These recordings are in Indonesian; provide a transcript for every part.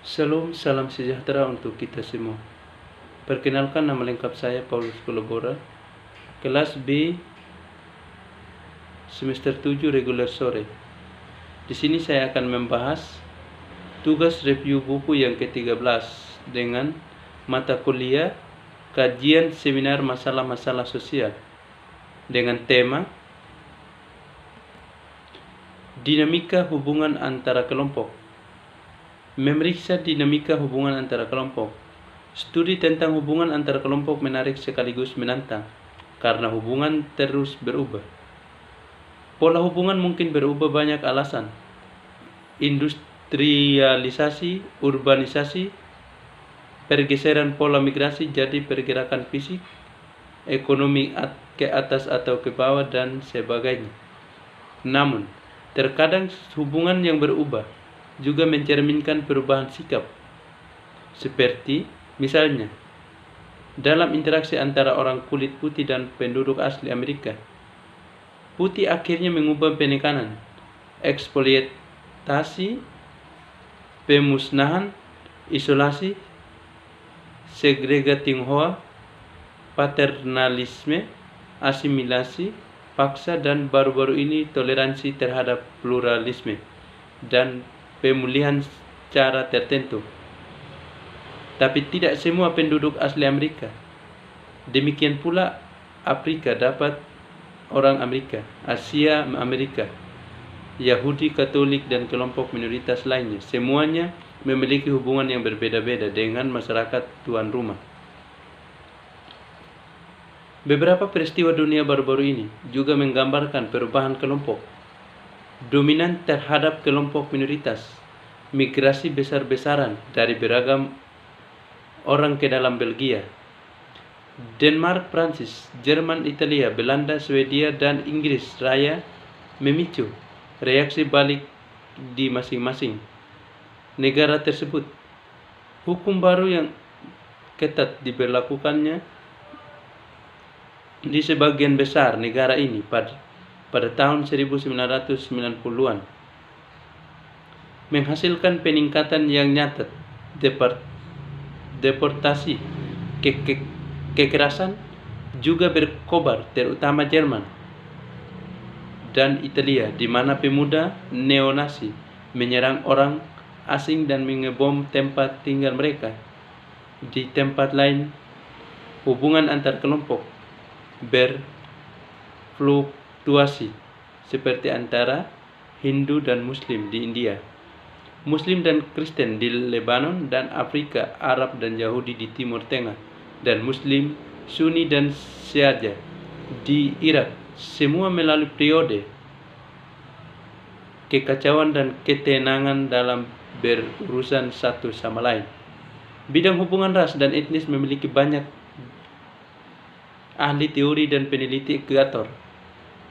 Shalom, salam sejahtera untuk kita semua. Perkenalkan, nama lengkap saya Paulus Kolobora, kelas B semester 7 reguler sore. Di sini saya akan membahas tugas review buku yang ke-13 dengan mata kuliah kajian seminar masalah-masalah sosial dengan tema dinamika hubungan antara kelompok. Memeriksa dinamika hubungan antara kelompok. Studi tentang hubungan antara kelompok menarik sekaligus menantang karena hubungan terus berubah. Pola hubungan mungkin berubah banyak alasan. Industrialisasi, urbanisasi, pergeseran pola migrasi jadi pergerakan fisik, ekonomi ke atas atau ke bawah dan sebagainya. Namun, terkadang hubungan yang berubah juga mencerminkan perubahan sikap. Seperti misalnya dalam interaksi antara orang kulit putih dan penduduk asli Amerika. Putih akhirnya mengubah penekanan, eksploitasi, pemusnahan, isolasi, segregatinghoa, paternalisme, asimilasi, paksa, dan baru-baru ini toleransi terhadap pluralisme dan pemulihan cara tertentu. Tapi tidak semua penduduk asli Amerika. Demikian pula Afrika dapat orang Amerika, Asia Amerika, Yahudi, Katolik, dan kelompok minoritas lainnya. Semuanya memiliki hubungan yang berbeda-beda dengan masyarakat tuan rumah. Beberapa peristiwa dunia baru-baru ini juga menggambarkan perubahan kelompok dominan terhadap kelompok minoritas, migrasi besar-besaran dari beragam orang ke dalam Belgia, Denmark, Prancis, Jerman, Italia, Belanda, Swedia, dan Inggris Raya memicu reaksi balik di masing-masing negara tersebut. Hukum baru yang ketat diberlakukannya di sebagian besar negara ini pada tahun 1990-an menghasilkan peningkatan yang nyata deportasi, kekerasan juga berkobar, terutama Jerman dan Italia, di mana pemuda neonasi menyerang orang asing dan mengebom tempat tinggal mereka. Di tempat lain, hubungan antar kelompok berfluktuasi, seperti antara Hindu dan Muslim di India, Muslim dan Kristen di Lebanon dan Afrika, Arab dan Yahudi di Timur Tengah, dan Muslim, Sunni dan Syiah di Irak. Semua melalui periode kekacauan dan ketenangan dalam berurusan satu sama lain. Bidang hubungan ras dan etnis memiliki banyak ahli teori dan peneliti ekwator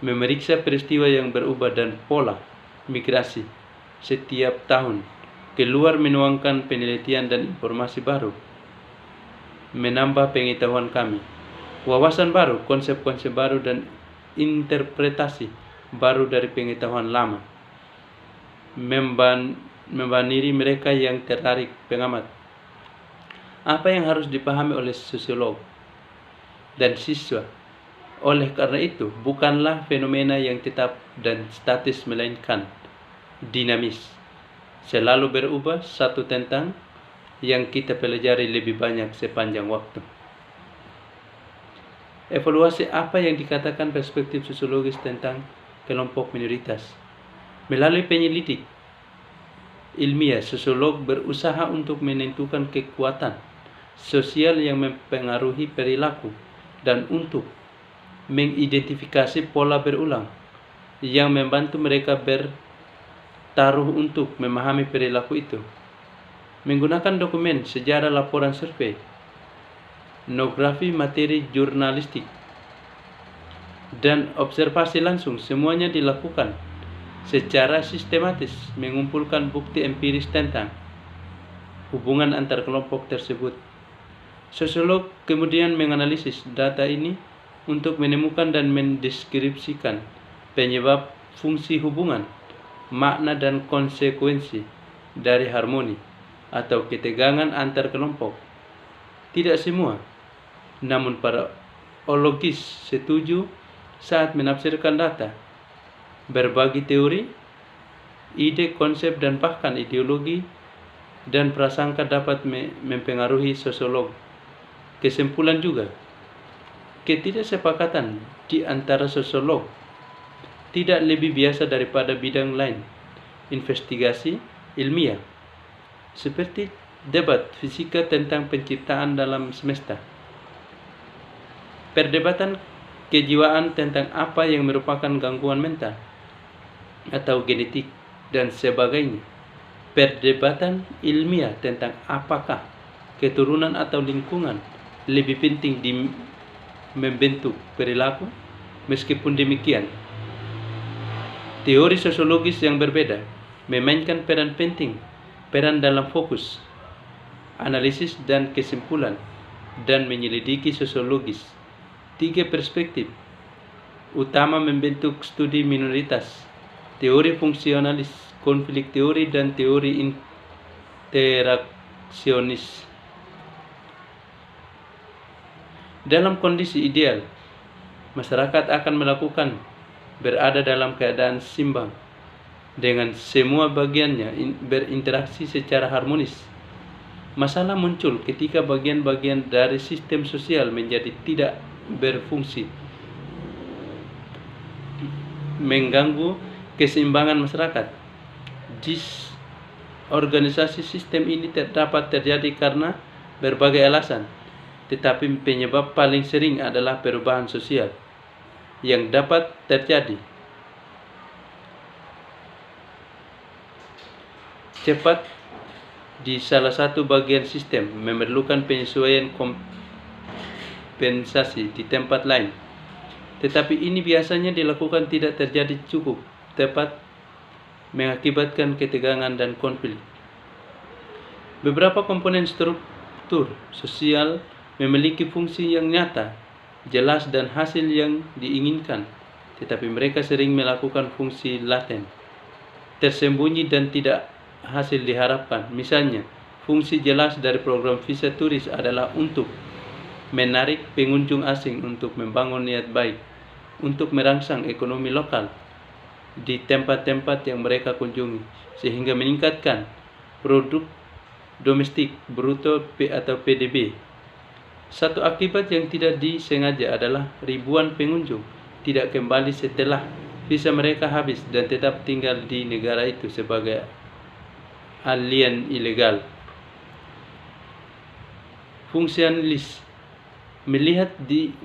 memeriksa peristiwa yang berubah dan pola migrasi setiap tahun keluar, menuangkan penelitian dan informasi baru, menambah pengetahuan kami, wawasan baru, konsep-konsep baru, dan interpretasi baru dari pengetahuan lama, membaniri mereka yang tertarik pengamat. Apa yang harus dipahami oleh sosiolog dan siswa? Oleh karena itu, bukanlah fenomena yang tetap dan statis, melainkan dinamis, selalu berubah, satu tentang yang kita pelajari lebih banyak sepanjang waktu. Evaluasi apa yang dikatakan perspektif sosiologis tentang kelompok minoritas. Melalui penyelidik ilmiah, sosiolog berusaha untuk menentukan kekuatan sosial yang mempengaruhi perilaku dan untuk mengidentifikasi pola berulang yang membantu mereka bertaruh untuk memahami perilaku itu. Menggunakan dokumen, sejarah, laporan survei, etnografi, materi jurnalistik, dan observasi langsung, semuanya dilakukan secara sistematis, mengumpulkan bukti empiris tentang hubungan antar kelompok tersebut. Sosiolog kemudian menganalisis data ini untuk menemukan dan mendeskripsikan penyebab, fungsi hubungan, makna, dan konsekuensi dari harmoni atau ketegangan antar kelompok. Tidak semua, namun para ologis setuju saat menafsirkan data. Berbagi teori, ide, konsep, dan bahkan ideologi dan prasangka dapat mempengaruhi sosiolog. Kesimpulan juga, ketidaksepakatan di antara sosiolog tidak lebih biasa daripada bidang lain investigasi ilmiah, seperti debat fisika tentang penciptaan dalam semesta, perdebatan kejiwaan tentang apa yang merupakan gangguan mental atau genetik dan sebagainya, perdebatan ilmiah tentang apakah keturunan atau lingkungan lebih penting di membentuk perilaku. Meskipun demikian, teori sosiologis yang berbeda memainkan peran penting, peran dalam fokus, analisis dan kesimpulan, dan menyelidiki sosiologis. 3 perspektif utama membentuk studi minoritas: teori fungsionalis, konflik teori, dan teori interaksionis. Dalam kondisi ideal, masyarakat akan melakukan berada dalam keadaan seimbang, dengan semua bagiannya berinteraksi secara harmonis. Masalah muncul ketika bagian-bagian dari sistem sosial menjadi tidak berfungsi, mengganggu keseimbangan masyarakat. Disorganisasi sistem ini dapat terjadi karena berbagai alasan, tetapi penyebab paling sering adalah perubahan sosial yang dapat terjadi cepat di salah satu bagian sistem, memerlukan penyesuaian kompensasi di tempat lain, tetapi ini biasanya dilakukan tidak terjadi cukup tepat, mengakibatkan ketegangan dan konflik. Beberapa komponen struktur sosial memiliki fungsi yang nyata, jelas, dan hasil yang diinginkan, tetapi mereka sering melakukan fungsi laten, tersembunyi, dan tidak hasil diharapkan. Misalnya, fungsi jelas dari program visa turis adalah untuk menarik pengunjung asing, untuk membangun niat baik, untuk merangsang ekonomi lokal di tempat-tempat yang mereka kunjungi, sehingga meningkatkan produk domestik bruto atau PDB. Satu akibat yang tidak disengaja adalah ribuan pengunjung tidak kembali setelah visa mereka habis dan tetap tinggal di negara itu sebagai alien ilegal. Fungsionalis melihat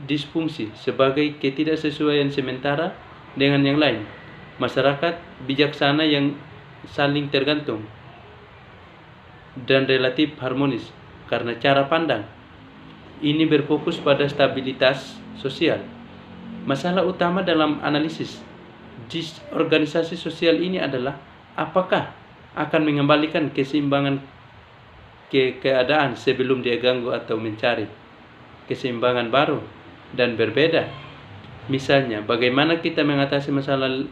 disfungsi sebagai ketidaksesuaian sementara dengan yang lain. Masyarakat bijaksana yang saling tergantung dan relatif harmonis karena cara pandang ini berfokus pada stabilitas sosial. Masalah utama dalam analisis organisasi sosial ini adalah apakah akan mengembalikan keseimbangan keadaan sebelum dia ganggu atau mencari keseimbangan baru dan berbeda. Misalnya, bagaimana kita mengatasi masalah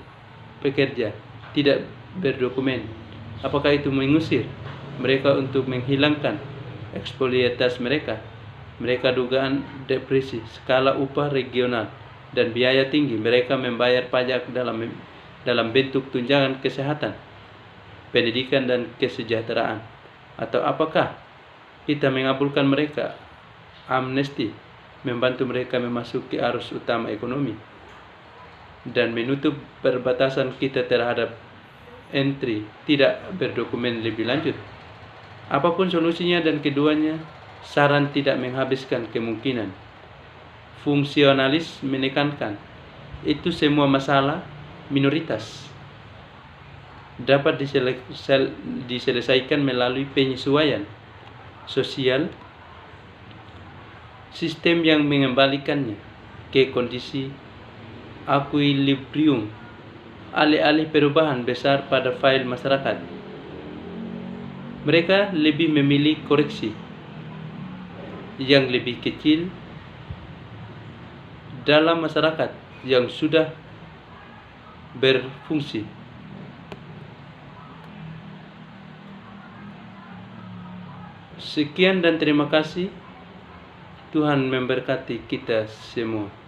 pekerja tidak berdokumen? Apakah itu mengusir mereka untuk menghilangkan eksploitasi mereka dugaan depresi, skala upah regional, dan biaya tinggi? Mereka membayar pajak dalam bentuk tunjangan kesehatan, pendidikan, dan kesejahteraan. Atau apakah kita mengabulkan mereka amnesti, membantu mereka memasuki arus utama ekonomi, dan menutup perbatasan kita terhadap entry tidak berdokumen lebih lanjut? Apapun solusinya dan keduanya, saran tidak menghabiskan kemungkinan. Fungsionalis menekankan itu semua masalah minoritas dapat diselesaikan melalui penyesuaian sosial, sistem yang mengembalikannya ke kondisi equilibrium, alih-alih perubahan besar pada file masyarakat. Mereka lebih memilih koreksi yang lebih kecil dalam masyarakat yang sudah berfungsi. Sekian dan terima kasih. Tuhan memberkati kita semua.